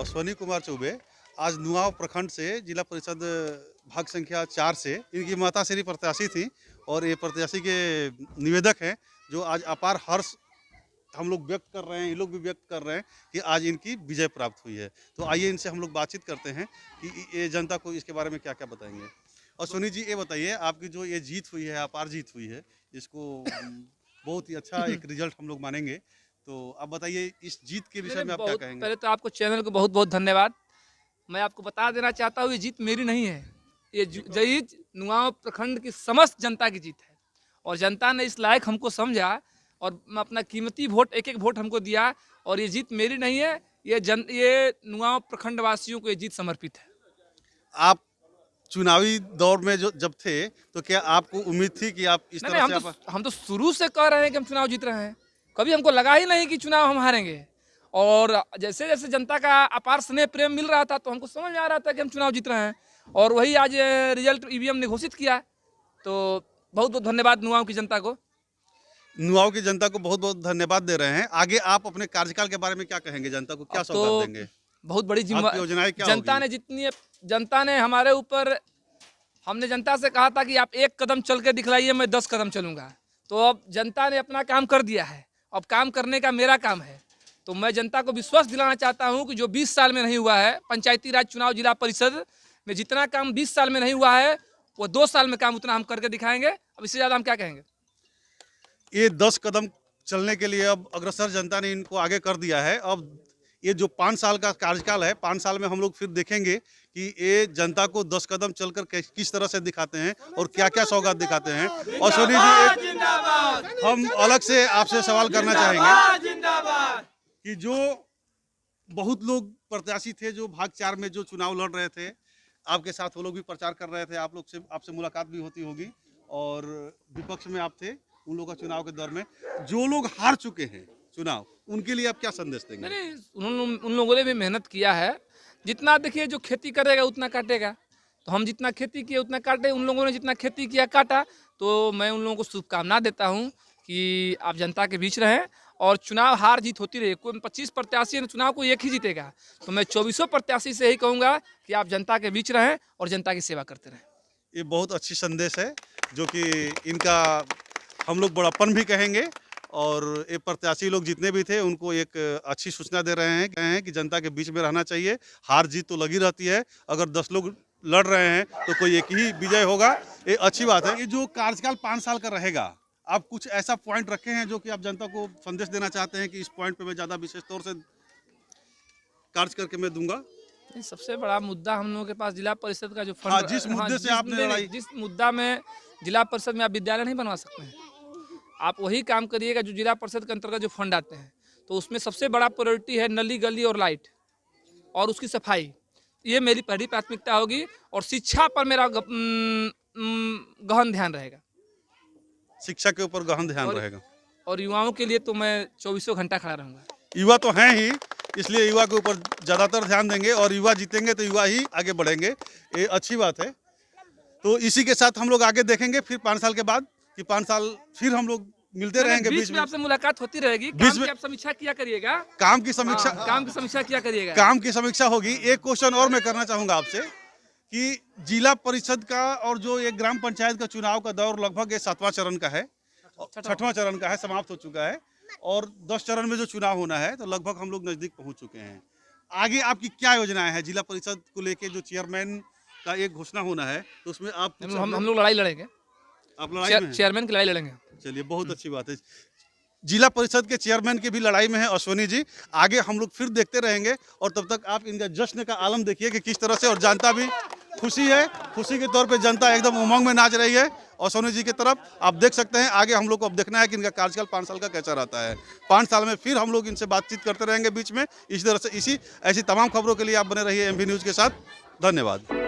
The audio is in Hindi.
अश्वनी कुमार चौबे आज नुआव प्रखंड से जिला परिषद भाग संख्या 4 से इनकी माताश्री प्रत्याशी थी और ये प्रत्याशी के निवेदक हैं जो आज अपार हर्ष हम लोग व्यक्त कर रहे हैं, ये लोग भी व्यक्त कर रहे हैं कि आज इनकी विजय प्राप्त हुई है। तो आइए इनसे हम लोग बातचीत करते हैं कि ये जनता को इसके बारे में क्या क्या बताएंगे। अश्वनी जी, ये बताइए आपकी जो ये जीत हुई है, अपार जीत हुई है, इसको बहुत ही अच्छा एक रिजल्ट हम लोग मानेंगे। तो आप बताइए इस जीत के विषय में आप क्या कहेंगे। पहले तो आपको चैनल को बहुत बहुत धन्यवाद। मैं आपको बता देना चाहता हूँ ये जीत मेरी नहीं है, ये जीत नुआव प्रखंड की समस्त जनता की जीत है और जनता ने इस लायक हमको समझा और अपना कीमती वोट एक एक वोट हमको दिया और ये जीत मेरी नहीं है, ये नुआव प्रखंड वासियों को ये जीत समर्पित है। आप चुनावी दौर में जो जब थे तो क्या आपको उम्मीद थी कि आप इस तरह से हम तो शुरू से कह रहे हैं कि हम चुनाव जीत रहे हैं, कभी हमको लगा ही नहीं कि चुनाव हम हारेंगे। और जैसे जैसे जनता का अपार स्नेह प्रेम मिल रहा था तो हमको समझ में आ रहा था कि हम चुनाव जीत रहे हैं और वही आज रिजल्ट ईवीएम ने घोषित किया। तो बहुत बहुत धन्यवाद नुआव की जनता को। नुआव की जनता को बहुत बहुत धन्यवाद दे रहे हैं। आगे आप अपने कार्यकाल के बारे में क्या कहेंगे, जनता को क्या सौगात देंगे? बहुत बड़ी योजनाएं क्या जनता ने जितनी जनता ने हमारे ऊपर, हमने जनता से कहा था कि आप 1 कदम चल के दिखलाइए, मैं 10 कदम चलूंगा। तो अब जनता ने अपना काम कर दिया है, अब काम करने का मेरा काम है। तो मैं जनता को विश्वास दिलाना चाहता हूं कि जो 20 साल में नहीं हुआ है, पंचायती राज चुनाव जिला परिषद में जितना काम 20 साल में नहीं हुआ है वो 2 साल में काम उतना हम करके दिखाएंगे। अब इससे ज़्यादा हम क्या कहेंगे। ये 10 कदम चलने के लिए अब अग्रसर जनता ने इनको आगे कर दिया है। अब ये जो 5 साल का कार्यकाल है, 5 साल में हम लोग फिर देखेंगे कि ये जनता को 10 कदम चलकर किस तरह से दिखाते हैं और क्या क्या सौगात दिखाते हैं। और सोनी जी, हम अलग से आपसे सवाल करना चाहेंगे कि जो बहुत लोग प्रत्याशी थे जो भाग 4 में जो चुनाव लड़ रहे थे, आपके साथ वो लोग भी प्रचार कर रहे थे, आप लोग से आपसे मुलाकात भी होती होगी और विपक्ष में आप थे उन लोगों का चुनाव के दौर में। जो लोग हार चुके हैं चुनाव, उनके लिए आप क्या संदेश देंगे? नहीं, उन लोगों ने भी मेहनत किया है। जितना देखिए जो खेती करेगा उतना काटेगा, तो हम जितना खेती किए उतना काटे, उन लोगों ने जितना खेती किया काटा। तो मैं उन लोगों को शुभकामना देता हूं कि आप जनता के बीच रहें और चुनाव हार जीत होती रहे। कोई 25 प्रत्याशी है, चुनाव को एक ही जीतेगा। तो मैं 24 प्रत्याशी से यही कहूँगा कि आप जनता के बीच रहें और जनता की सेवा करते रहें। ये बहुत अच्छी संदेश है जो कि इनका हम लोग बड़प्पन भी कहेंगे और ये प्रत्याशी लोग जितने भी थे उनको एक अच्छी सूचना दे रहे हैं कि जनता के बीच में रहना चाहिए। हार जीत तो लगी रहती है, अगर 10 लोग लड़ रहे हैं तो कोई एक ही विजय होगा, ये अच्छी बात है। ये जो कार्यकाल 5 साल का रहेगा, आप कुछ ऐसा पॉइंट रखे हैं जो कि आप जनता को संदेश देना चाहते हैं कि इस पॉइंट पे मैं ज़्यादा विशेष तौर से कार्य करके मैं दूंगा? सबसे बड़ा मुद्दा हम लोगों के पास जिला परिषद का जो फंड, जिस मुद्दे से आपने लड़ाई, जिस मुद्दा में जिला परिषद में आप विद्यालय नहीं बनवा सकते हैं, आप वही काम करिएगा जो जिला परिषद के अंतर्गत जो फंड आते हैं। तो उसमें सबसे बड़ा प्रायोरिटी है नली गली और लाइट और उसकी सफाई, ये मेरी पहली प्राथमिकता होगी। और शिक्षा पर मेरा गहन ध्यान रहेगा, शिक्षा के ऊपर गहन ध्यान रहेगा। और युवाओं के लिए तो मैं 24 घंटा खड़ा रहूँगा। युवा तो हैं ही, इसलिए युवा के ऊपर ज़्यादातर ध्यान देंगे और युवा जीतेंगे तो युवा ही आगे बढ़ेंगे, ये अच्छी बात है। तो इसी के साथ हम लोग आगे देखेंगे फिर 5 साल के बाद कि 5 साल फिर हम लोग मिलते रहेंगे, बीच में आपसे मुलाकात होती रहेगी, बीच में आप समीक्षा किया करिएगा, काम की समीक्षा किया करिएगा, काम की समीक्षा होगी। एक क्वेश्चन और मैं करना चाहूँगा आपसे कि जिला परिषद का और जो ये ग्राम पंचायत का चुनाव का दौर लगभग 7वां चरण का है, 6वां चरण का है, समाप्त हो चुका है और 10 चरण में जो चुनाव होना है तो लगभग हम लोग नज़दीक पहुंच चुके हैं। आगे आपकी क्या योजनाएं हैं? जिला परिषद को लेके जो चेयरमैन का एक घोषणा होना है तो उसमें आप हम लोग लड़ाई लड़ेंगे, आप लड़ाई में चेयरमैन की लड़ाई लड़ेंगे। चलिए, बहुत अच्छी बात है। जिला परिषद के चेयरमैन की भी लड़ाई में है अश्वनी जी। आगे हम लोग फिर देखते रहेंगे और तब तक आप इनका जश्न का आलम देखिए कि किस तरह से, और जनता भी खुशी है, खुशी के तौर पे जनता एकदम उमंग में नाच रही है अश्वनी जी की तरफ। आप देख सकते हैं आगे हम लोग को अब देखना है कि इनका कार्यकाल 5 साल का कैसा रहता है। 5 साल में फिर हम लोग इनसे बातचीत करते रहेंगे बीच में। इसी तरह से ऐसी तमाम खबरों के लिए आप बने रहिए MV न्यूज़ के साथ। धन्यवाद।